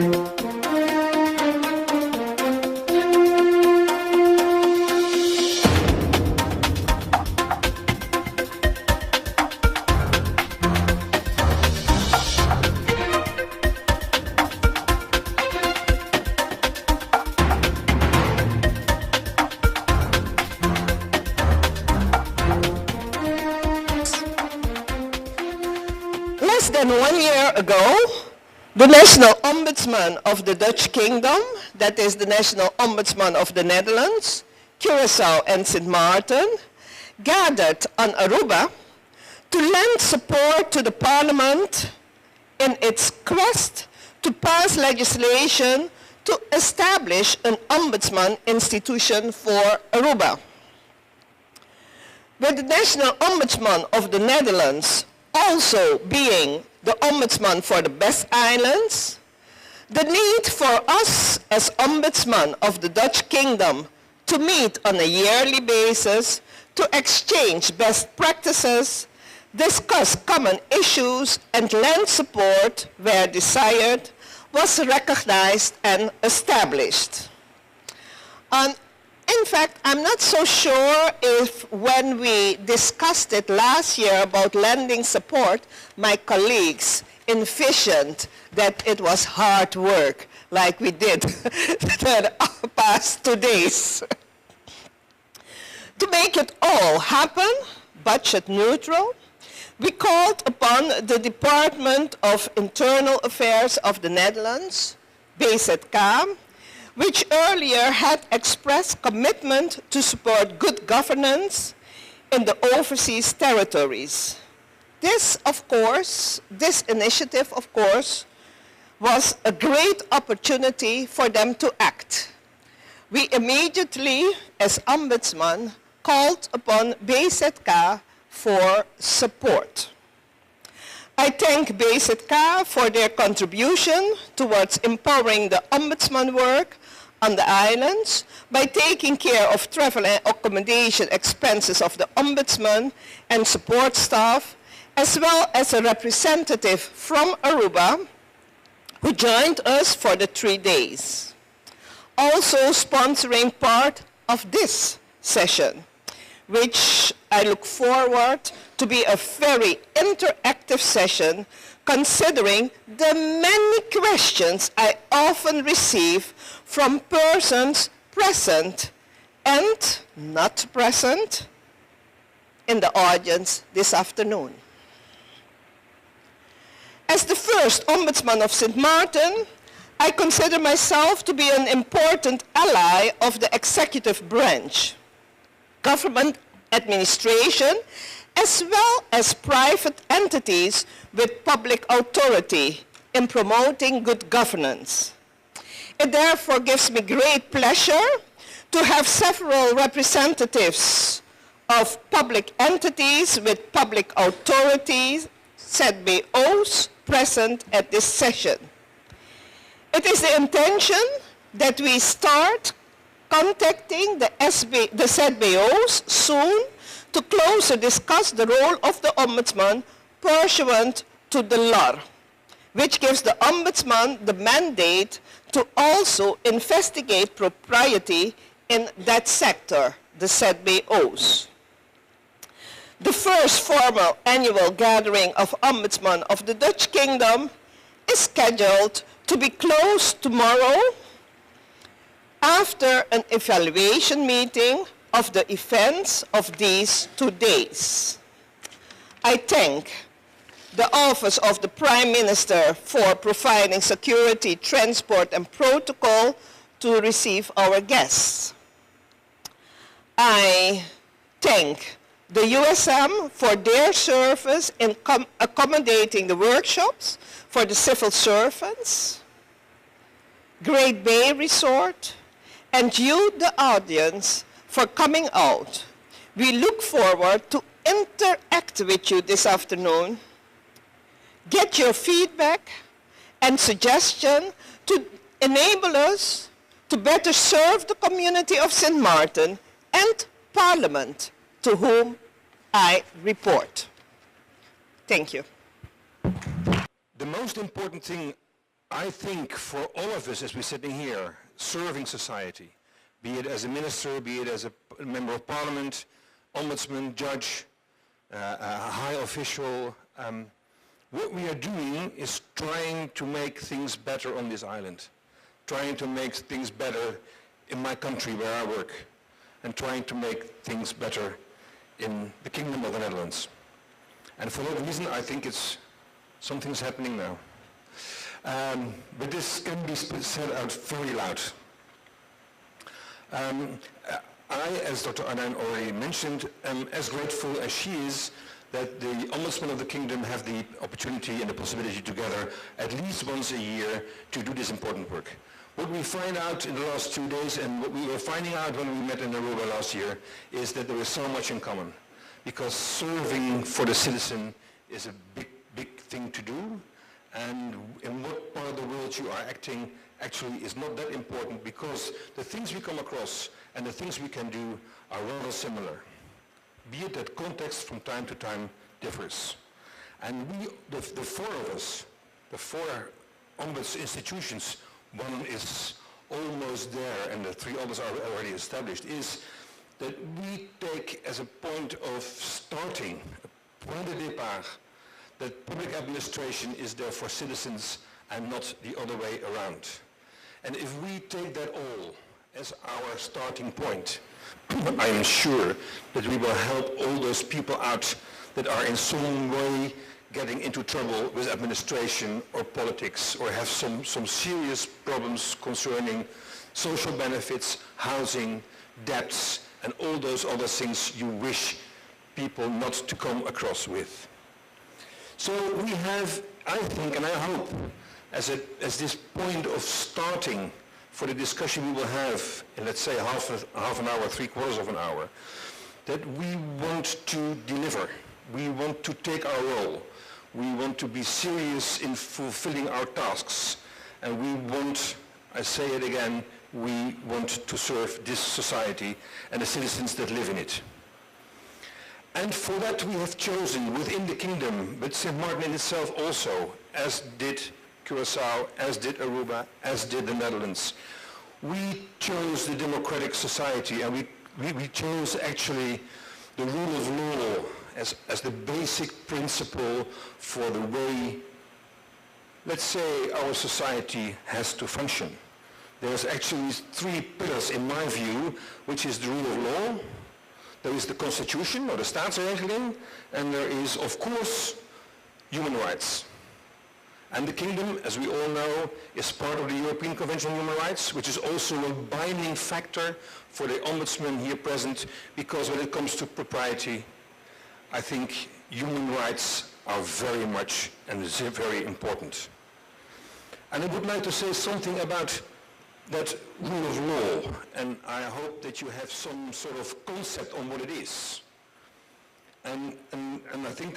Less than 1 year ago, the National Ombudsman of the Dutch Kingdom, that is the National Ombudsman of the Netherlands, Curaçao and Sint Maarten, gathered on Aruba to lend support to the Parliament in its quest to pass legislation to establish an Ombudsman institution for Aruba. With the National Ombudsman of the Netherlands also being the Ombudsman for the Best Islands, the need for us as Ombudsman of the Dutch Kingdom to meet on a yearly basis to exchange best practices, discuss common issues, and lend support where desired was recognized and established. In fact, I'm not so sure if when we discussed it last year about lending support, my colleagues envisioned that it was hard work like we did the past 2 days. To make it all happen, budget neutral, we called upon the Department of Internal Affairs of the Netherlands, BZK, which earlier had expressed commitment to support good governance in the overseas territories. This initiative, of course, was a great opportunity for them to act. We immediately, as Ombudsman, called upon BZK for support. I thank BZK for their contribution towards empowering the Ombudsman work on the islands by taking care of travel and accommodation expenses of the Ombudsman and support staff, as well as a representative from Aruba who joined us for the 3 days. Also sponsoring part of this session, which I look forward to be a very interactive session considering the many questions I often receive from persons present and not present in the audience this afternoon. As the first Ombudsman of Sint Maarten, I consider myself to be an important ally of the executive branch, government administration, as well as private entities with public authority in promoting good governance. It therefore gives me great pleasure to have several representatives of public entities with public authorities, ZBO's, present at this session. It is the intention that we start contacting the ZBO's soon to closer discuss the role of the Ombudsman pursuant to the law, which gives the Ombudsman the mandate to also investigate propriety in that sector, the ZBO's. The first formal annual gathering of Ombudsman of the Dutch Kingdom is scheduled to be closed tomorrow after an evaluation meeting of the events of these 2 days. I thank the Office of the Prime Minister for providing security, transport, and protocol to receive our guests. I thank the USM for their service in accommodating the workshops for the civil servants, Great Bay Resort, and you, the audience, for coming out. We look forward to interact with you this afternoon, get your feedback and suggestion to enable us to better serve the community of Sint Maarten and Parliament, to whom I report. Thank you. The most important thing I think for all of us as we're sitting here, serving society, be it as a minister, be it as a member of parliament, ombudsman, judge, a high official, what we are doing is trying to make things better on this island, trying to make things better in my country where I work, and trying to make things better in the Kingdom of the Netherlands. And for that reason, I think something's happening now. But this can be said out very loud. I, as Dr. Arnijn already mentioned, am as grateful as she is that the Ombudsman of the Kingdom have the opportunity and the possibility together at least once a year to do this important work. What we find out in the last 2 days and what we were finding out when we met in Aruba last year is that there is so much in common, because serving for the citizen is a big, big thing to do, and in what part of the world you are acting actually is not that important, because the things we come across and the things we can do are rather similar, be it that context from time to time differs. And we, the four of us, the four ombuds institutions, one is almost there and the three others are already established, is that we take as a point of starting, a point de départ, that public administration is there for citizens and not the other way around. And if we take that all as our starting point, I am sure that we will help all those people out that are in some way getting into trouble with administration or politics, or have some serious problems concerning social benefits, housing, debts, and all those other things you wish people not to come across with. So we have, I think, and I hope, as this point of starting for the discussion we will have in, let's say, half an hour, 3/4 of an hour, that we want to deliver. We want to take our role. We want to be serious in fulfilling our tasks. And we want, I say it again, we want to serve this society and the citizens that live in it. And for that we have chosen within the kingdom, but St. Martin in itself also, as did Curaçao, as did Aruba, as did the Netherlands, we chose the democratic society, and we chose actually the rule of law as the basic principle for the way, let's say, our society has to function. There's actually 3 pillars in my view, which is the rule of law, there is the constitution or the staatsregeling, and there is, of course, human rights. And the kingdom, as we all know, is part of the European Convention on Human Rights, which is also a binding factor for the ombudsman here present, because when it comes to propriety, I think human rights are very much and very important. And I would like to say something about that rule of law, and I hope that you have some sort of concept on what it is. And I think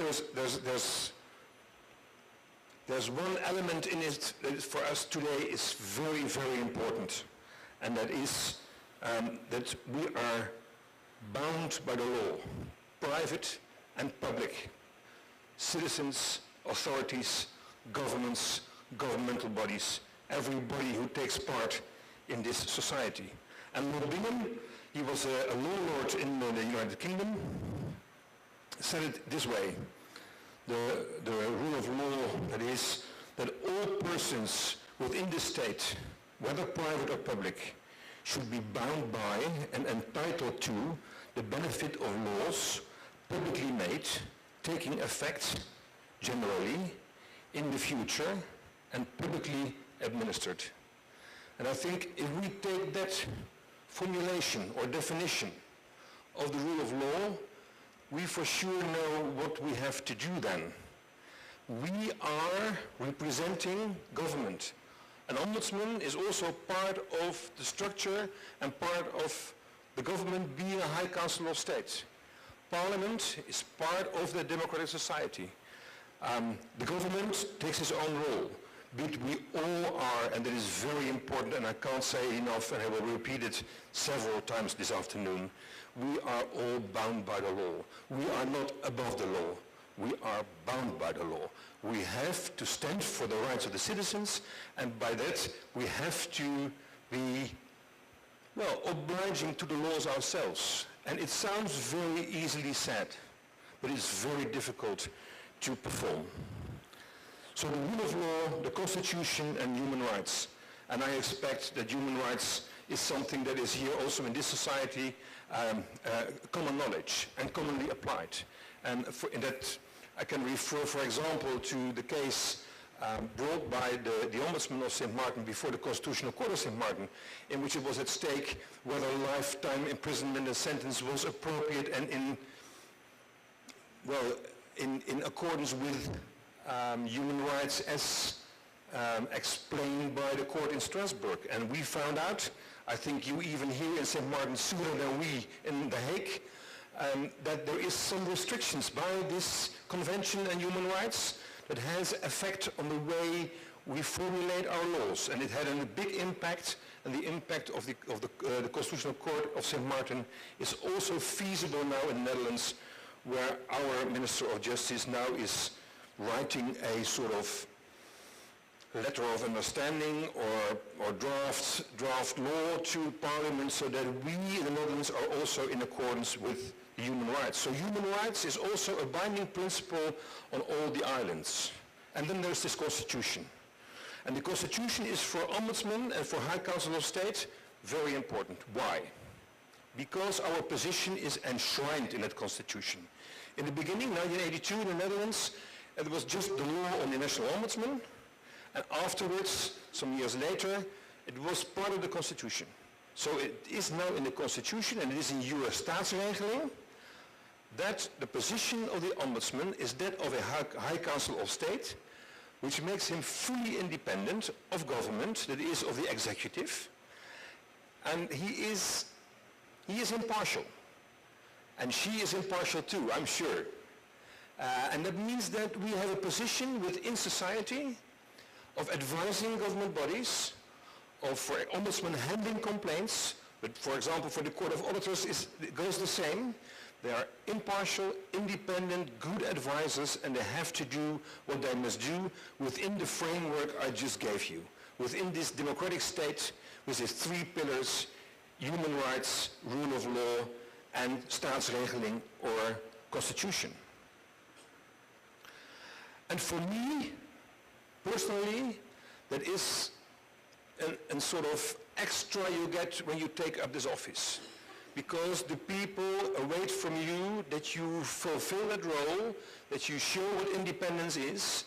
there's one element in it that for us today is very, very important, and that is that we are bound by the law, private and public, citizens, authorities, governments, governmental bodies, everybody who takes part in this society. And Lord Bingham, he was a law lord in the United Kingdom, said it this way: the rule of law, that is, that all persons within the state, whether private or public, should be bound by and entitled to the benefit of laws publicly made, taking effect generally in the future and publicly administered. And I think if we take that formulation or definition of the rule of law, we for sure know what we have to do then. We are representing government. An ombudsman is also part of the structure and part of the government being a High Council of State. Parliament is part of the democratic society. The government takes its own role. But we all are, and that is very important, and I can't say it enough, and I will repeat it several times this afternoon, we are all bound by the law. We are not above the law. We are bound by the law. We have to stand for the rights of the citizens, and by that we have to be, well, obliging to the laws ourselves. And it sounds very easily said, but it's very difficult to perform. So the rule of law, the Constitution, and human rights. And I expect that human rights is something that is here also in this society common knowledge and commonly applied. And in that I can refer, for example, to the case brought by the Ombudsman of St. Martin before the Constitutional Court of St. Martin, in which it was at stake whether lifetime imprisonment and sentence was appropriate and in accordance with human rights as explained by the court in Strasbourg. And we found out, I think you even here in St. Martin sooner than we in The Hague, that there is some restrictions by this convention and human rights that has effect on the way we formulate our laws. And it had a big impact, and the impact of the Constitutional Court of St. Martin is also feasible now in the Netherlands, where our Minister of Justice now is writing a sort of letter of understanding or draft law to Parliament, so that we in the Netherlands are also in accordance with human rights. So human rights is also a binding principle on all the islands. And then there's this Constitution. And the Constitution is for Ombudsman and for High Council of State very important. Why? Because our position is enshrined in that Constitution. In the beginning, 1982 in the Netherlands, it was just the law on the National Ombudsman, and afterwards, some years later, it was part of the Constitution. So it is now in the Constitution, and it is in US staatsregeling, that the position of the Ombudsman is that of a High Council of State, which makes him fully independent of government, that is of the executive, and he is impartial. And she is impartial too, I'm sure. And that means that we have a position within society of advising government bodies, of for Ombudsman handling complaints, but for example for the Court of Auditors it goes the same. They are impartial, independent, good advisors, and they have to do what they must do within the framework I just gave you. Within this democratic state with its three pillars: human rights, rule of law, and staatsregeling or constitution. And for me, personally, that is a sort of extra you get when you take up this office. Because the people await from you that you fulfill that role, that you show what independence is,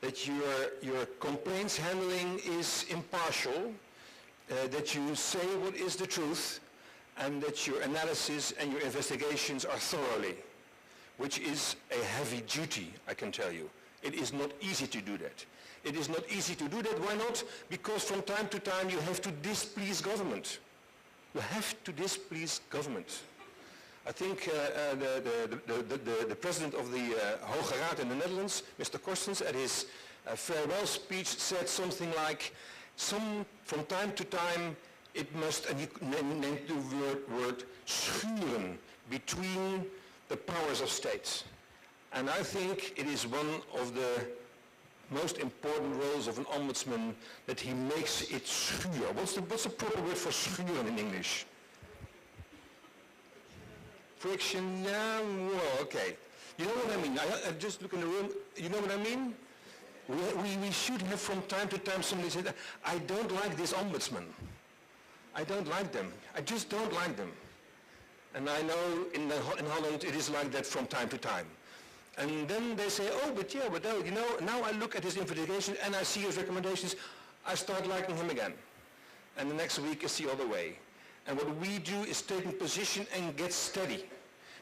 that your complaints handling is impartial, that you say what is the truth, and that your analysis and your investigations are thoroughly, which is a heavy duty, I can tell you. It is not easy to do that. It is not easy to do that. Why not? Because from time to time you have to displease government. You have to displease government. I think the president of the Hoge Raad in the Netherlands, Mr. Korstens, at his farewell speech said something like, from time to time it must, and he named the word schuren, between the powers of states. And I think it is one of the most important roles of an ombudsman that he makes it schuur. What's the proper word for schuren in English? Friction? Yeah, well, okay. You know what I mean? I just look in the room. You know what I mean? We should have from time to time somebody say, I don't like this ombudsman. I don't like them. I just don't like them. And I know in Holland it is like that from time to time. And then they say, you know, now I look at his investigation and I see his recommendations, I start liking him again. And the next week is the other way. And what we do is take a position and get steady.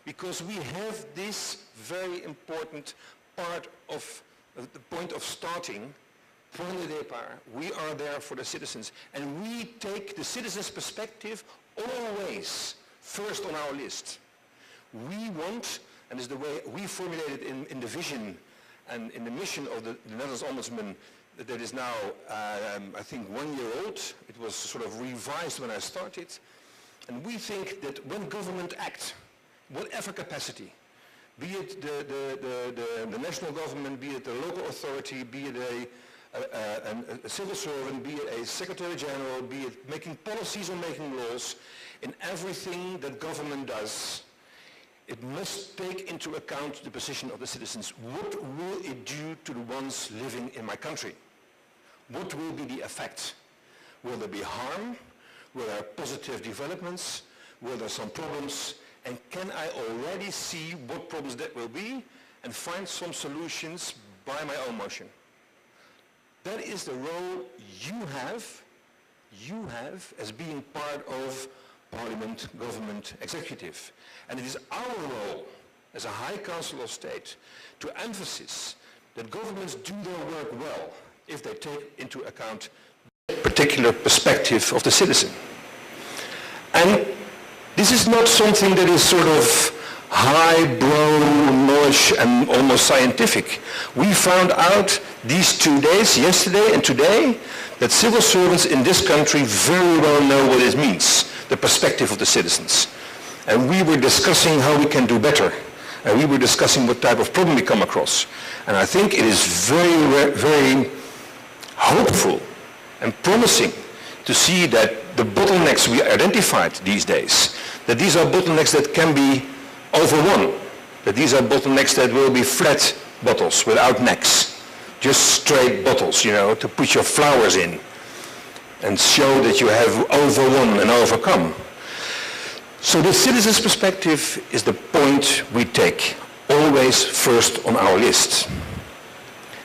Because we have this very important part of the point of starting, point de départ. We are there for the citizens. And we take the citizens' perspective always first on our list. We want, and is the way we formulate it in the vision and in the mission of the Netherlands Ombudsman that is now, I think, 1 year old. It was sort of revised when I started. And we think that when government acts, whatever capacity, be it the national government, be it the local authority, be it a civil servant, be it a secretary general, be it making policies or making laws, in everything that government does, it must take into account the position of the citizens. What will it do to the ones living in my country? What will be the effect? Will there be harm? Will there be positive developments? Will there some problems? And can I already see what problems that will be and find some solutions by my own motion? That is the role you have as being part of Parliament, government, executive. And it is our role as a High Council of State to emphasize that governments do their work well if they take into account the particular perspective of the citizen. And this is not something that is sort of highbrow knowledge and almost scientific. We found out these 2 days, yesterday and today, that civil servants in this country very well know what it means, the perspective of the citizens. And we were discussing how we can do better. And we were discussing what type of problem we come across. And I think it is very, very hopeful and promising to see that the bottlenecks we identified these days, that these are bottlenecks that can be overwon, that these are bottlenecks that will be flat bottles without necks, just straight bottles, to put your flowers in and show that you have overwon and overcome. So the citizen's perspective is the point we take, always first on our list.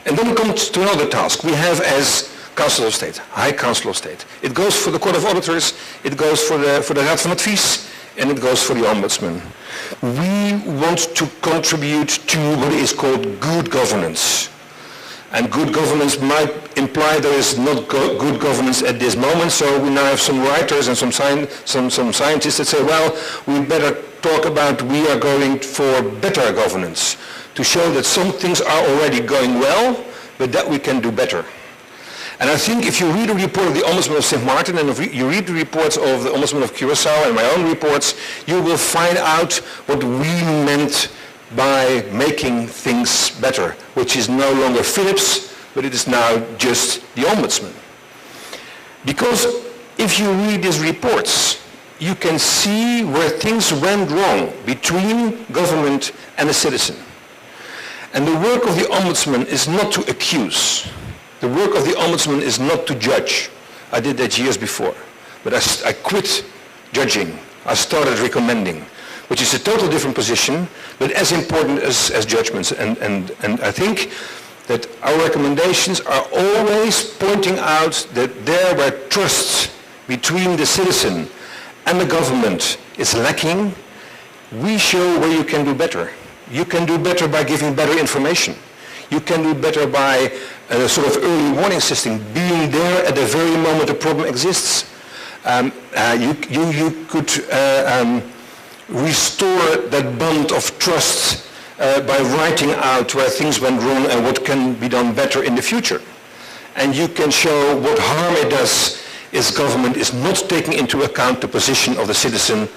And then it comes to another task we have as Council of State, High Council of State. It goes for the Court of Auditors, it goes for the Raad van Advies, and it goes for the Ombudsman. We want to contribute to what is called good governance. And good governance might imply there is not good governance at this moment, so we now have some writers and some scientists that say, well, we better talk about we are going for better governance, to show that some things are already going well, but that we can do better. And I think if you read a report of the Ombudsman of St. Martin and if you read the reports of the Ombudsman of Curaçao and my own reports, you will find out what we meant by making things better, which is no longer Philips, but it is now just the Ombudsman. Because if you read these reports, you can see where things went wrong between government and the citizen. And the work of the Ombudsman is not to accuse. The work of the Ombudsman is not to judge. I did that years before. But I quit judging. I started recommending, which is a totally different position, but as important as judgments. And I think that our recommendations are always pointing out that there where trust between the citizen and the government is lacking, we show where you can do better. You can do better by giving better information. You can do better by a sort of early warning system, being there at the very moment the problem exists. You could restore that bond of trust by writing out where things went wrong and what can be done better in the future. And you can show what harm it does if government is not taking into account the position of the citizen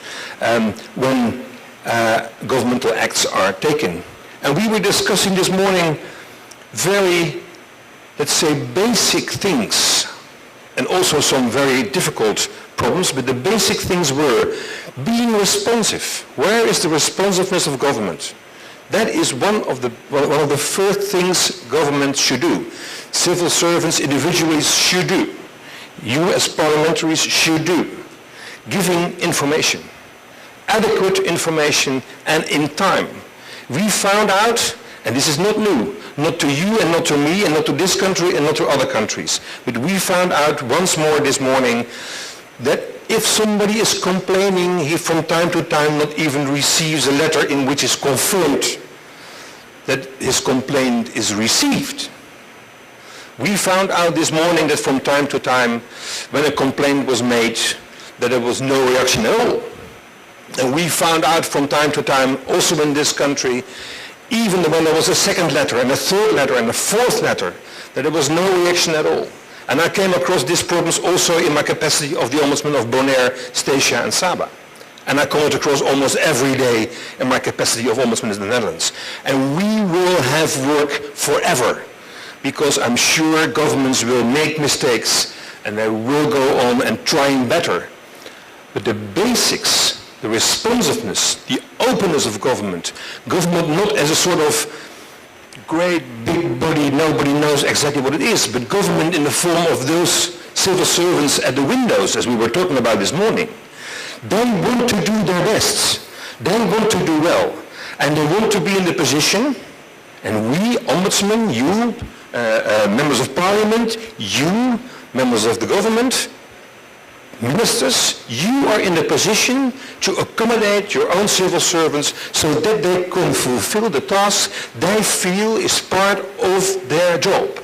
when governmental acts are taken. And we were discussing this morning very, let's say, basic things, and also some very difficult problems, but the basic things were being responsive. Where is the responsiveness of government? That is one of the first things government should do. Civil servants, individuals should do. You as parliamentaries should do. Giving information, adequate information, and in time. We found out, and this is not new, not to you and not to me and not to this country and not to other countries, but we found out once more this morning that if somebody is complaining, he from time to time not even receives a letter in which is confirmed that his complaint is received. We found out this morning that from time to time when a complaint was made that there was no reaction at all. And we found out from time to time also in this country, even when there was a second letter and a third letter and a fourth letter, that there was no reaction at all. And I came across these problems also in my capacity of the Ombudsman of Bonaire, Statia and Saba. And I come it across almost every day in my capacity of Ombudsman in the Netherlands. And we will have work forever, because I'm sure governments will make mistakes and they will go on and trying better. But the basics, the responsiveness, the openness of government not as a sort of great big body, nobody knows exactly what it is, but government in the form of those civil servants at the windows, as we were talking about this morning. They want to do their best. They want to do well. And they want to be in the position, and we, ombudsmen, you, members of parliament, you, members of the government, ministers, you are in the position to accommodate your own civil servants so that they can fulfill the task they feel is part of their job.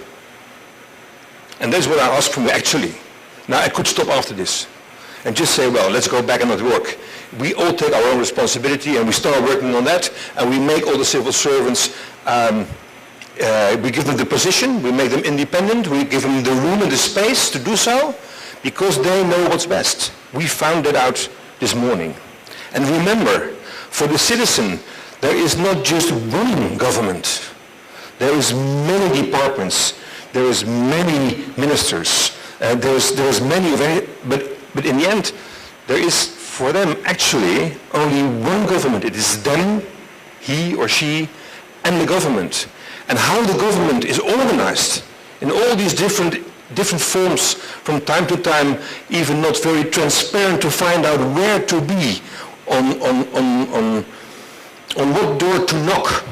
And that's what I ask from you actually. Now I could stop after this and just say, well, let's go back and not work. We all take our own responsibility and we start working on that, and we make all the civil servants, we give them the position, we make them independent, we give them the room and the space to do so, because they know what's best. We found that out this morning. And remember, for the citizen, there is not just one government. There is many departments, there is many ministers, there's many, but in the end, there is for them actually only one government. It is them, he or she, and the government. And how the government is organized in all these different forms, from time to time, even not very transparent to find out where to be, on what door to knock.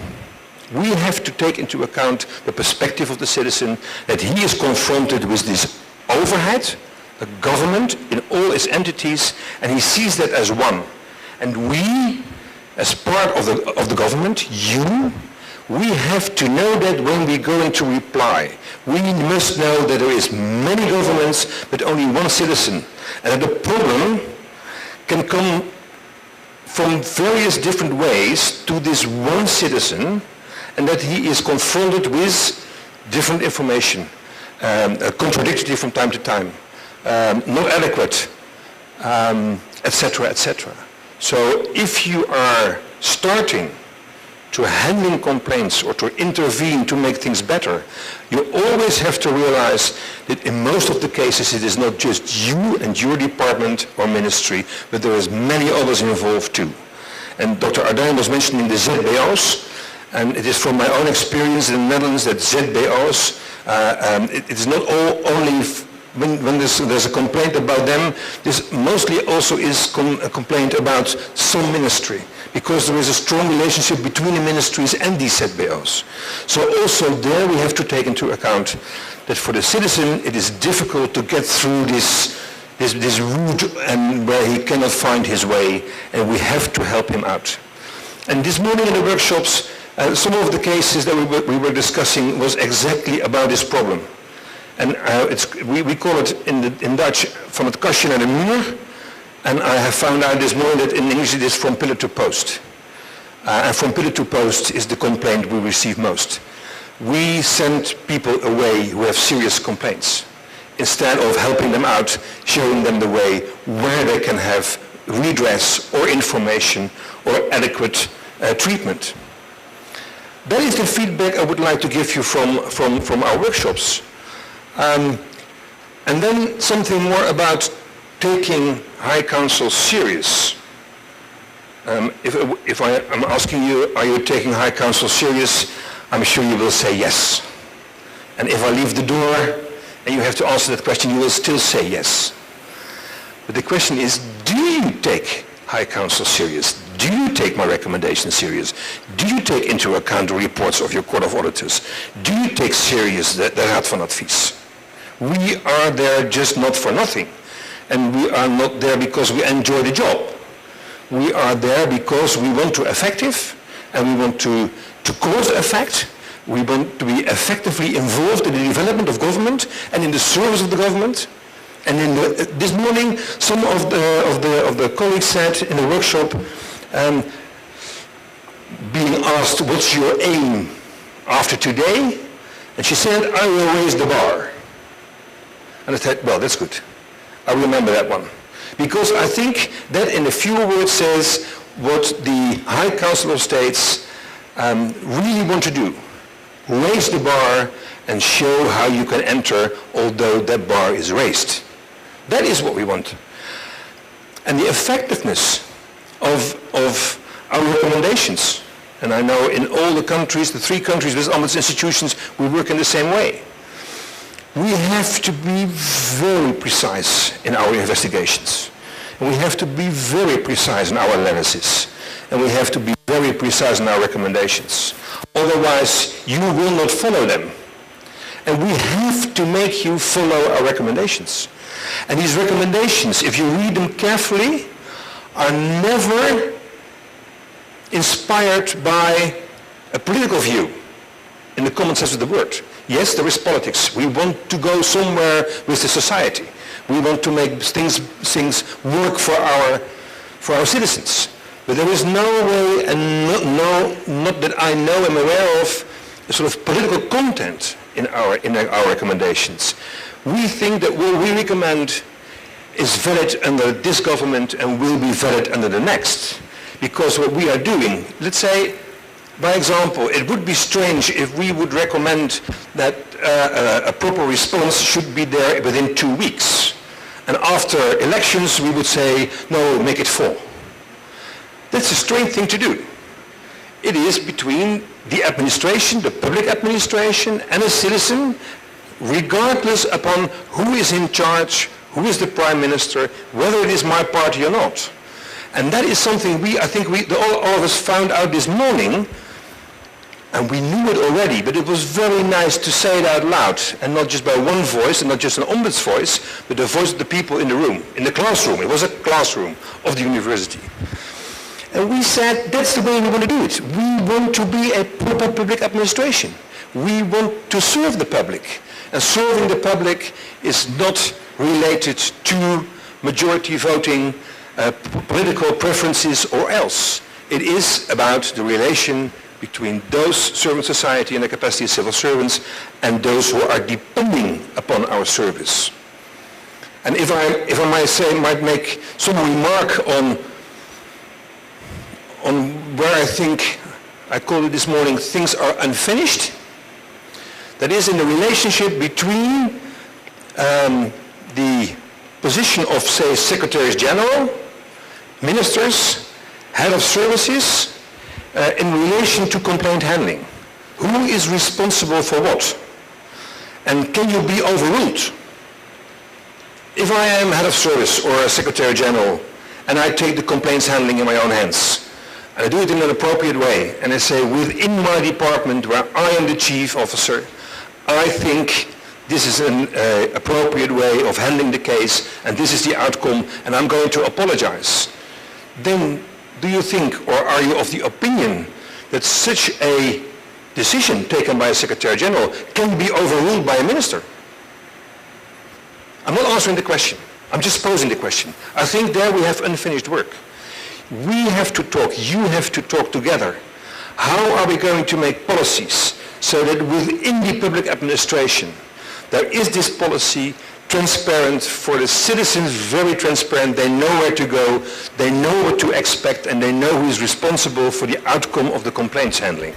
We have to take into account the perspective of the citizen, that he is confronted with this overhead, the government in all its entities, and he sees that as one. And we, as part of the government, we have to know that when we're going to reply. We must know that there is many governments, but only one citizen. And that the problem can come from various different ways to this one citizen, and that he is confronted with different information, contradictory from time to time, not adequate, etc., etc. So if you are starting to handling complaints or to intervene to make things better, you always have to realize that in most of the cases it is not just you and your department or ministry, but there is many others involved too. And Dr. Ardijn was mentioning the ZBO's, and it is from my own experience in the Netherlands that ZBO's, it is not only when there's a complaint about them, this mostly also is a complaint about some ministry, because there is a strong relationship between the ministries and these ZBO's. So also there we have to take into account that for the citizen it is difficult to get through this route and where he cannot find his way, and we have to help him out. And this morning in the workshops, some of the cases that we were discussing was exactly about this problem. And we call it in Dutch van het kastje naar de muur. And I have found out this morning that in English it is from pillar to post. And from pillar to post is the complaint we receive most. We send people away who have serious complaints, instead of helping them out, showing them the way where they can have redress or information or adequate treatment. That is the feedback I would like to give you from our workshops. And then something more about taking High Council serious. If I'm asking you, are you taking High Council serious? I'm sure you will say yes. And if I leave the door and you have to answer that question, you will still say yes. But the question is, do you take High Council serious? Do you take my recommendations serious? Do you take into account the reports of your Court of Auditors? Do you take serious the Raad van Advies? We are there just not for nothing. And we are not there because we enjoy the job. We are there because we want to be effective, and we want to cause effect. We want to be effectively involved in the development of government and in the service of the government. And this morning, some of the colleagues said in the workshop, being asked, what's your aim after today? And she said, I will raise the bar. And I said, well, that's good. I remember that one. Because I think that in a few words says what the High Council of States really want to do. Raise the bar and show how you can enter, although that bar is raised. That is what we want. And the effectiveness of our recommendations, and I know in all the countries, the 3 countries with ombuds institutions, we work in the same way. We have to be very precise in our investigations. And we have to be very precise in our analysis. And we have to be very precise in our recommendations. Otherwise, you will not follow them. And we have to make you follow our recommendations. And these recommendations, if you read them carefully, are never inspired by a political view in the common sense of the word. Yes, there is politics. We want to go somewhere with the society. We want to make things work for our citizens. But there is no way, and not that I know, am aware of, a sort of political content in our recommendations. We think that what we recommend is valid under this government and will be valid under the next. Because what we are doing, let's say, by example, it would be strange if we would recommend that a proper response should be there within 2 weeks. And after elections, we would say, no, make it 4. That's a strange thing to do. It is between the administration, the public administration, and a citizen, regardless upon who is in charge, who is the prime minister, whether it is my party or not. And that is something I think all of us found out this morning, and we knew it already, but it was very nice to say it out loud, and not just by one voice, and not just an ombuds voice, but the voice of the people in the room, in the classroom. It was a classroom of the university. And we said, that's the way we want to do it. We want to be a proper public administration. We want to serve the public. And serving the public is not related to majority voting, political preferences or else. It is about the relation between those serving society in the capacity of civil servants and those who are depending upon our service. And if I might make some remark on where I think, I called it this morning, things are unfinished. That is in the relationship between the position of, say, secretaries general, ministers, head of services, in relation to complaint handling. Who is responsible for what? And can you be overruled? If I am head of service or a secretary general and I take the complaints handling in my own hands, and I do it in an appropriate way, and I say within my department where I am the chief officer, I think this is an appropriate way of handling the case and this is the outcome and I'm going to apologize. Then do you think, or are you of the opinion that such a decision taken by a Secretary General can be overruled by a minister? I'm not answering the question. I'm just posing the question. I think there we have unfinished work. We have to talk, you have to talk together. How are we going to make policies so that within the public administration there is this policy transparent for the citizens, very transparent, they know where to go, they know what to expect, and they know who is responsible for the outcome of the complaints handling.